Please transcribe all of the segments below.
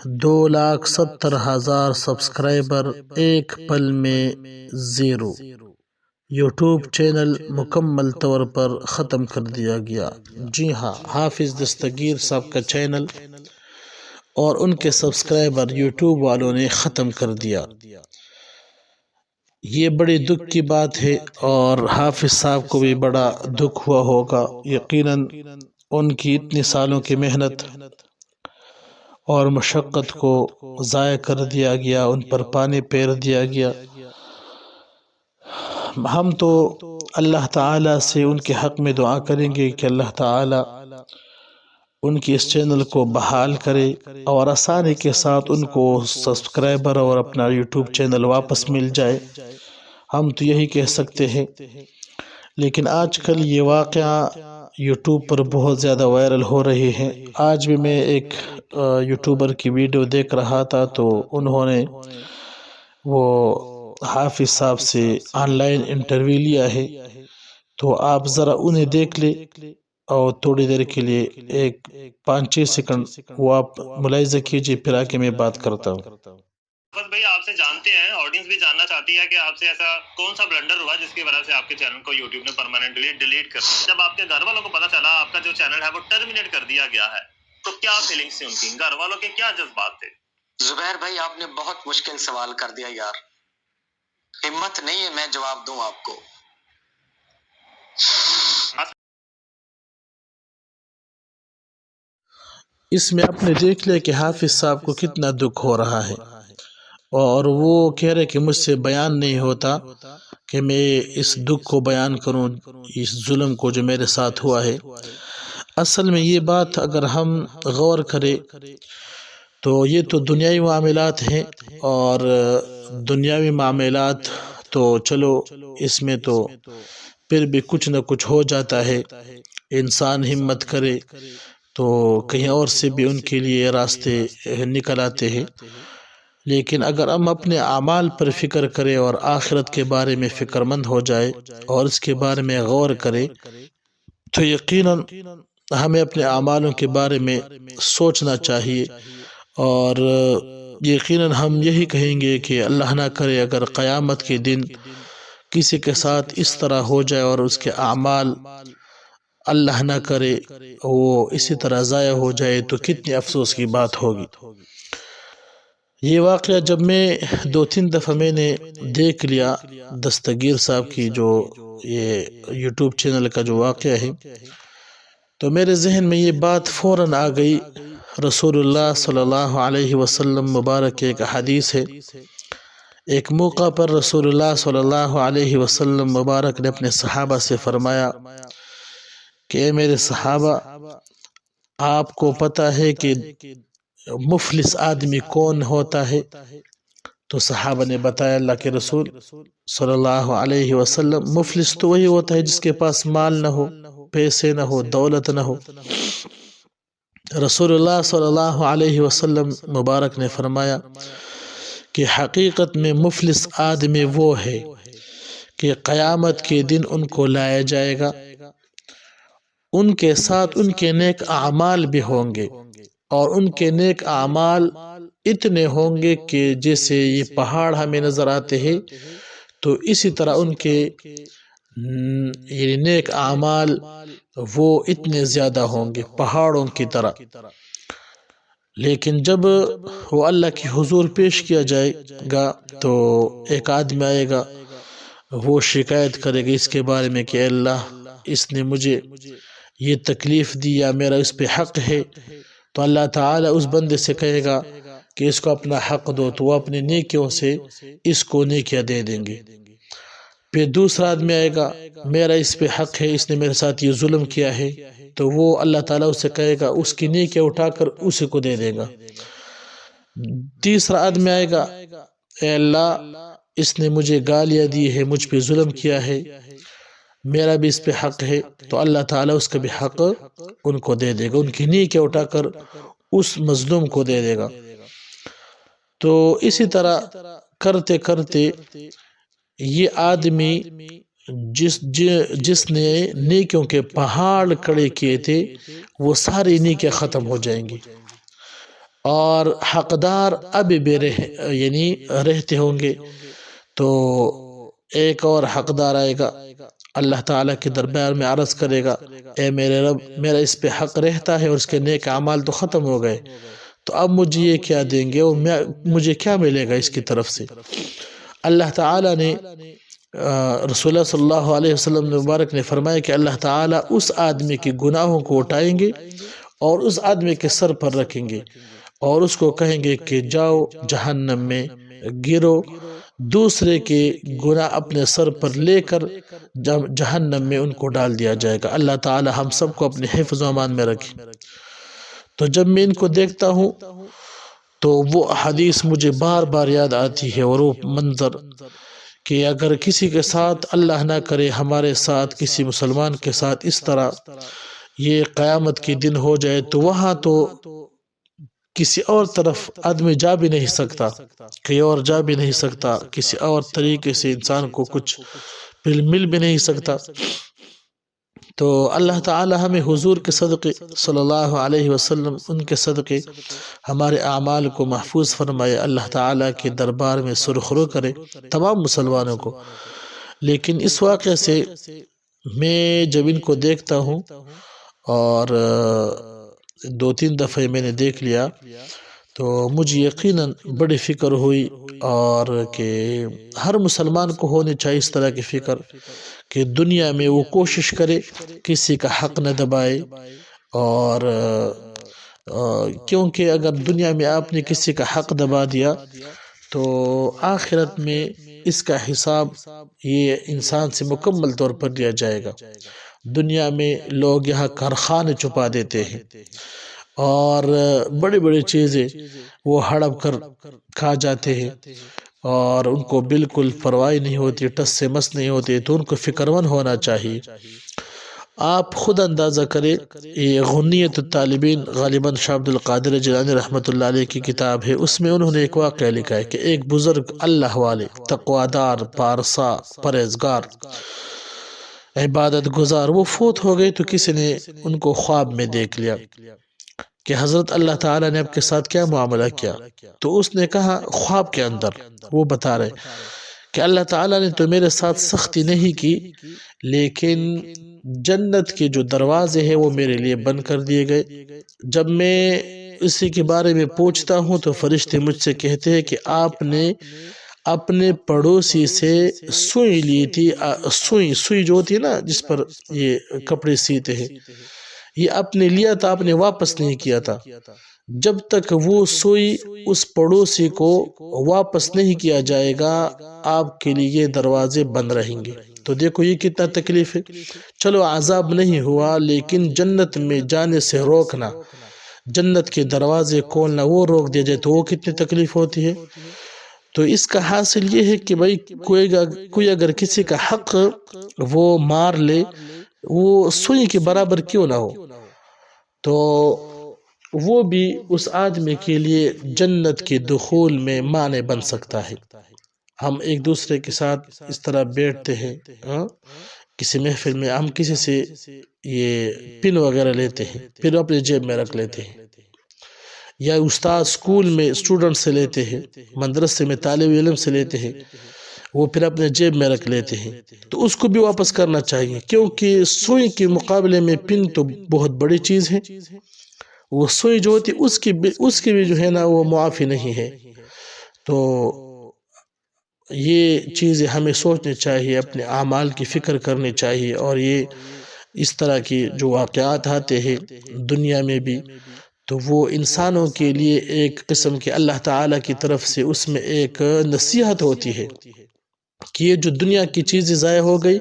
2,70,000 subscriber ایک پل میں 0۔ YouTube channel مکمل طور پر ختم کر دیا گیا۔ جی ہاں، حافظ دستگیر صاحب کا چینل اور ان کے سبسکرائبر یوٹیوب والوں نے ختم کر دیا۔ یہ بڑی دکھ کی بات ہے اور حافظ صاحب کو بھی بڑا دکھ ہوا ہوگا۔ یقیناً ان کی اتنی سالوں کی محنت اور مشقت کو ضائع کر دیا گیا، ان پر پانی پھیر دیا گیا۔ ہم تو اللہ تعالیٰ سے ان کے حق میں دعا کریں گے کہ اللہ تعالیٰ ان کی اس چینل کو بحال کرے اور آسانی کے ساتھ ان کو سبسکرائبر اور اپنا یوٹیوب چینل واپس مل جائے۔ ہم تو یہی کہہ سکتے ہیں، لیکن آج کل یہ واقعہ یوٹیوب پر بہت زیادہ وائرل ہو رہے ہیں۔ آج بھی میں ایک یوٹیوبر کی ویڈیو دیکھ رہا تھا تو انہوں نے وہ حافظ صاحب سے آن لائن انٹرویو لیا ہے، تو آپ ذرا انہیں دیکھ لیں اور تھوڑی دیر کے لیے ایک 5-6 سیکنڈ وہ آپ ملاحظہ کیجیے، پھر آ کے میں بات کرتا ہوں۔ بس بھائی آپ سے جانتے ہیں، آڈینس بھی جاننا چاہتی ہے کہ آپ سے ایسا کون سا بلنڈر ہوا جس کی وجہ سے آپ کے چینل کو یوٹیوب نے پرماننٹلی ڈیلیٹ کر دیا؟ جب آپ کے گھر والوں کو پتا چلا آپ کا جو چینل ہے وہ ٹرمینیٹ کر دیا گیا ہے تو کیا فیلنگس تھی ان کی؟ گھر والوں کے کیا جذبات تھے؟ زبیر بھائی آپ نے بہت مشکل سوال کر دیا یار، ہمت نہیں ہے میں جواب دوں آپ کو۔ اس میں آپ نے دیکھ لیا کہ حافظ صاحب کو کتنا دکھ ہو رہا ہے، اور وہ کہہ رہے کہ مجھ سے بیان نہیں ہوتا کہ میں اس دکھ کو بیان کروں، اس ظلم کو جو میرے ساتھ ہوا ہے۔ اصل میں یہ بات اگر ہم غور کریں تو یہ تو دنیاوی معاملات ہیں، اور دنیاوی معاملات تو چلو اس میں تو پھر بھی کچھ نہ کچھ ہو جاتا ہے، انسان ہمت کرے تو کہیں اور سے بھی ان کے لیے راستے نکل آتے ہیں۔ لیکن اگر ہم اپنے اعمال پر فکر کریں اور آخرت کے بارے میں فکر مند ہو جائے اور اس کے بارے میں غور کریں تو یقیناً ہمیں اپنے اعمالوں کے بارے میں سوچنا چاہیے، اور یقیناً ہم یہی کہیں گے کہ اللہ نہ کرے اگر قیامت کے دن کسی کے ساتھ اس طرح ہو جائے اور اس کے اعمال اللہ نہ کرے وہ اسی طرح ضائع ہو جائے تو کتنی افسوس کی بات ہوگی۔ یہ واقعہ جب میں 2-3 دفعہ میں نے دیکھ لیا دستگیر صاحب کی جو یہ یوٹیوب چینل کا جو واقعہ ہے، تو میرے ذہن میں یہ بات فوراً آ گئی۔ رسول اللہ صلی اللہ علیہ وسلم مبارک ایک حدیث ہے، ایک موقع پر رسول اللہ صلی اللہ علیہ وسلم مبارک نے اپنے صحابہ سے فرمایا کہ اے میرے صحابہ، آپ کو پتہ ہے کہ مفلس آدمی کون ہوتا ہے؟ تو صحابہ نے بتایا اللہ کے رسول صلی اللہ علیہ وسلم، مفلس تو وہی ہوتا ہے جس کے پاس مال نہ ہو، پیسے نہ ہو، دولت نہ ہو۔ رسول اللہ صلی اللہ علیہ وسلم مبارک نے فرمایا کہ حقیقت میں مفلس آدمی وہ ہے کہ قیامت کے دن ان کو لایا جائے گا، ان کے ساتھ ان کے نیک اعمال بھی ہوں گے، اور ان کے نیک اعمال اتنے ہوں گے کہ جیسے یہ پہاڑ ہمیں نظر آتے ہیں تو اسی طرح ان کے نیک اعمال وہ اتنے زیادہ ہوں گے پہاڑوں کی طرح۔ لیکن جب وہ اللہ کی حضور پیش کیا جائے گا تو ایک آدمی آئے گا، وہ شکایت کرے گا اس کے بارے میں کہ اللہ اس نے مجھے یہ تکلیف دی یا میرا اس پہ حق ہے، تو اللہ تعالیٰ اس بندے سے کہے گا کہ اس کو اپنا حق دو، تو وہ اپنے نیکیوں سے اس کو نیکیاں دے دیں گے۔ پھر دوسرا آدمی آئے گا، میرا اس پہ حق ہے، اس نے میرے ساتھ یہ ظلم کیا ہے، تو وہ اللہ تعالیٰ اسے کہے گا اس کی نیکیاں اٹھا کر اسی کو دے دے گا۔ تیسرا آدمی آئے گا، اے اللہ اس نے مجھے گالیاں دی ہے، مجھ پہ ظلم کیا ہے، میرا بھی اس پہ حق ہے، تو اللہ تعالیٰ اس کا بھی حق ان کو دے دے گا، ان کی نیکیاں اٹھا کر اس مظلوم کو دے دے گا۔ تو اسی طرح کرتے کرتے یہ آدمی جس نے نیکیوں کے پہاڑ کھڑے کیے تھے وہ ساری نیکیاں ختم ہو جائیں گی، اور حقدار ابھی بھی یعنی رہتے ہوں گے، تو ایک اور حقدار آئے گا، اللہ تعالیٰ کے دربار میں عرض کرے گا، اے میرے رب، میرا اس پہ حق رہتا ہے اور اس کے نیک اعمال تو ختم ہو گئے، تو اب مجھے یہ کیا دیں گے اور مجھے کیا ملے گا اس کی طرف سے؟ اللہ تعالیٰ نے رسول اللہ صلی اللہ علیہ وسلم مبارک نے فرمایا کہ اللہ تعالیٰ اس آدمی کے گناہوں کو اٹھائیں گے اور اس آدمی کے سر پر رکھیں گے اور اس کو کہیں گے کہ جاؤ جہنم میں گرو، دوسرے کے گناہ اپنے سر پر لے کر جہنم میں ان کو ڈال دیا جائے گا۔ اللہ تعالیٰ ہم سب کو اپنے حفظ و امان میں رکھے۔ تو جب میں ان کو دیکھتا ہوں تو وہ حدیث مجھے بار بار یاد آتی ہے اور وہ منظر کہ اگر کسی کے ساتھ، اللہ نہ کرے ہمارے ساتھ، کسی مسلمان کے ساتھ اس طرح یہ قیامت کے دن ہو جائے تو وہاں تو کسی اور طرف آدمی جا بھی نہیں سکتا، کہیں اور جا بھی نہیں سکتا، کسی اور طریقے سے انسان کو کچھ مل بھی نہیں سکتا۔ تو اللہ تعالی ہمیں حضور کے صدقے صلی اللہ علیہ وسلم، ان کے صدقے ہمارے اعمال کو محفوظ فرمائے، اللہ تعالی کے دربار میں سرخرو کرے تمام مسلمانوں کو۔ لیکن اس واقعے سے میں جب ان کو دیکھتا ہوں، اور 2-3 دفعہ میں نے دیکھ لیا، تو مجھے یقیناً بڑی فکر ہوئی، اور کہ ہر مسلمان کو ہونی چاہیے اس طرح کی فکر کہ دنیا میں وہ کوشش کرے کسی کا حق نہ دبائے، اور کیونکہ اگر دنیا میں آپ نے کسی کا حق دبا دیا تو آخرت میں اس کا حساب یہ انسان سے مکمل طور پر لیا جائے گا۔ دنیا میں لوگ یہاں کارخانے چھپا دیتے ہیں اور بڑی بڑی چیزیں وہ ہڑپ کر کھا جاتے ہیں، اور ان کو بالکل پرواہ نہیں ہوتی، ٹس سے مس نہیں ہوتی، تو ان کو فکرمند ہونا چاہیے۔ آپ خود اندازہ کریں، یہ غنیت الطالبین غالباً شاہ عبد القادر جیلانی رحمۃ اللہ علیہ کی کتاب ہے، اس میں انہوں نے ایک واقعہ لکھا ہے کہ ایک بزرگ اللہ والے، تقوادار، پارسا، پرہیزگار، عبادت گزار، وہ فوت ہو گئے تو کسی نے ان کو خواب میں دیکھ لیا کہ حضرت اللہ تعالیٰ نے آپ کے ساتھ کیا معاملہ کیا؟ تو اس نے کہا، خواب کے اندر وہ بتا رہے کہ اللہ تعالیٰ نے تو میرے ساتھ سختی نہیں کی، لیکن جنت کے جو دروازے ہیں وہ میرے لیے بند کر دیے گئے۔ جب میں اسی کے بارے میں پوچھتا ہوں تو فرشتے مجھ سے کہتے ہیں کہ آپ نے اپنے پڑوسی سے سوئی لی تھی، سوئی جو ہوتی ہے نا جس پر یہ کپڑے سیتے ہیں، یہ آپ نے لیا تھا، آپ نے واپس نہیں کیا تھا۔ جب تک وہ سوئی اس پڑوسی کو واپس نہیں کیا جائے گا، آپ کے لیے یہ دروازے بند رہیں گے۔ تو دیکھو یہ کتنا تکلیف ہے۔ چلو عذاب نہیں ہوا، لیکن جنت میں جانے سے روکنا، جنت کے دروازے کھولنا وہ روک دیا جائے تو وہ کتنی تکلیف ہوتی ہے۔ تو اس کا حاصل یہ ہے کہ بھائی کوئی اگر کسی کا حق وہ مار لے، وہ سوئی کے برابر کیوں نہ ہو، تو وہ بھی اس آدمی کے لیے جنت کے دخول میں مانع بن سکتا ہے۔ ہم ایک دوسرے کے ساتھ اس طرح بیٹھتے ہیں، کسی محفل میں ہم کسی سے یہ پن وغیرہ لیتے ہیں، پھر اپنے جیب میں رکھ لیتے ہیں، یا استاد اسکول میں اسٹوڈنٹ سے لیتے ہیں، مدرسے میں طالب علم سے لیتے ہیں، وہ پھر اپنے جیب میں رکھ لیتے ہیں، تو اس کو بھی واپس کرنا چاہیے، کیونکہ سوئی کے مقابلے میں پن تو بہت بڑی چیز ہے۔ وہ سوئی جو ہوتی اس کی بھی جو ہے نا وہ معافی نہیں ہے۔ تو یہ چیزیں ہمیں سوچنی چاہیے، اپنے اعمال کی فکر کرنی چاہیے، اور یہ اس طرح کی جو واقعات آتے ہیں دنیا میں بھی، تو وہ انسانوں کے لیے ایک قسم کے اللہ تعالیٰ کی طرف سے اس میں ایک نصیحت ہوتی ہے کہ یہ جو دنیا کی چیزیں ضائع ہو گئی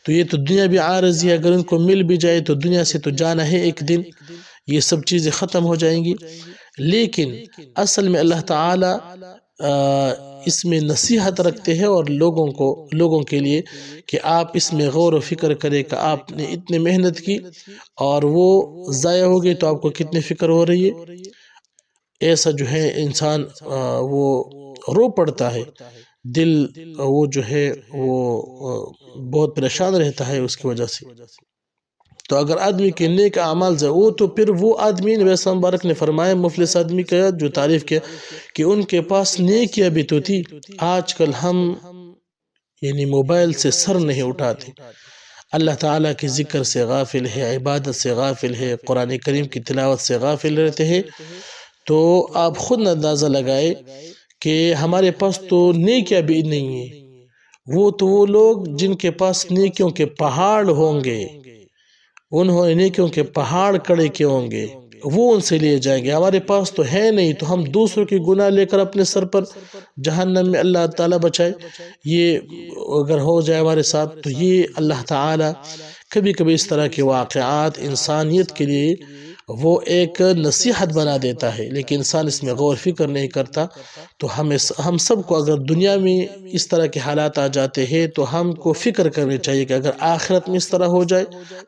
تو یہ تو دنیا بھی عارضی ہے، اگر ان کو مل بھی جائے تو دنیا سے تو جانا ہے ایک دن، یہ سب چیزیں ختم ہو جائیں گی۔ لیکن اصل میں اللہ تعالیٰ اس میں نصیحت رکھتے ہیں اور لوگوں کے لیے کہ آپ اس میں غور و فکر کریں کہ آپ نے اتنی محنت کی اور وہ ضائع ہو گئی تو آپ کو کتنی فکر ہو رہی ہے۔ ایسا جو ہے انسان وہ رو پڑتا ہے، دل وہ جو ہے وہ بہت پریشان رہتا ہے اس کی وجہ سے۔ تو اگر آدمی کے نیک اعمال سے وہ تو پھر وہ آدمی نبی صلی اللہ علیہ وسلم نے فرمایا مفلس آدمی کا جو تعریف کیا کہ ان کے پاس نیکیاں بھی تو تھی. آج کل ہم یعنی موبائل سے سر نہیں اٹھاتے، اللہ تعالیٰ کے ذکر سے غافل ہے، عبادت سے غافل ہے، قرآن کریم کی تلاوت سے غافل رہتے ہیں. تو آپ خود اندازہ لگائے کہ ہمارے پاس تو نیکیاں بھی نہیں ہیں. وہ لوگ جن کے پاس نیکیوں کے پہاڑ ہوں گے، انہوں نے نیکیوں کے پہاڑ کھڑے کیے ہوں گے، وہ ان سے لیے جائیں گے. ہمارے پاس تو ہے نہیں، تو ہم دوسروں کی گناہ لے کر اپنے سر پر جہنم میں اللہ تعالیٰ بچائے. یہ اگر ہو جائے ہمارے ساتھ تو یہ اللہ تعالیٰ کبھی کبھی اس طرح کے واقعات انسانیت کے لیے وہ ایک نصیحت بنا دیتا ہے، لیکن انسان اس میں غور فکر نہیں کرتا. تو ہم سب کو اگر دنیا میں اس طرح کے حالات آ جاتے ہیں تو ہم کو فکر کرنی چاہیے کہ اگر آخرت میں اس طرح ہو جائے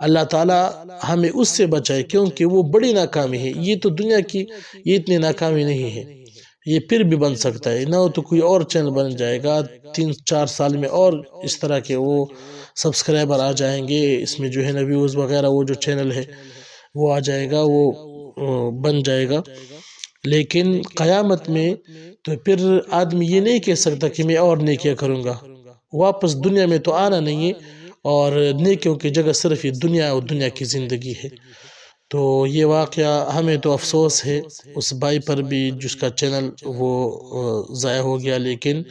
اللہ تعالیٰ ہمیں اس سے بچائے، کیونکہ وہ بڑی ناکامی ہے. یہ تو دنیا کی یہ اتنی ناکامی نہیں ہے، یہ پھر بھی بن سکتا ہے. نہ تو کوئی اور چینل بن جائے گا 3-4 سال میں، اور اس طرح کے وہ سبسکرائبر آ جائیں گے، اس میں جو ہے نا ویوز وغیرہ وہ جو چینل ہے وہ آ جائے گا، وہ بن جائے گا. لیکن قیامت میں تو پھر آدمی یہ نہیں کہہ سکتا کہ میں اور نیکیاں کروں گا. واپس دنیا میں تو آنا نہیں ہے، اور نیکیوں کی جگہ صرف یہ دنیا اور دنیا کی زندگی ہے. تو یہ واقعہ ہمیں تو افسوس ہے اس بھائی پر بھی جس کا چینل وہ ضائع ہو گیا، لیکن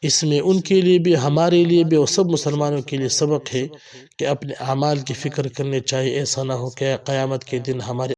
اس میں ان کے لیے بھی ہمارے لیے بھی اور سب مسلمانوں کے لیے سبق ہے کہ اپنے اعمال کی فکر کرنی چاہیے. ایسا نہ ہو کہ قیامت کے دن ہمارے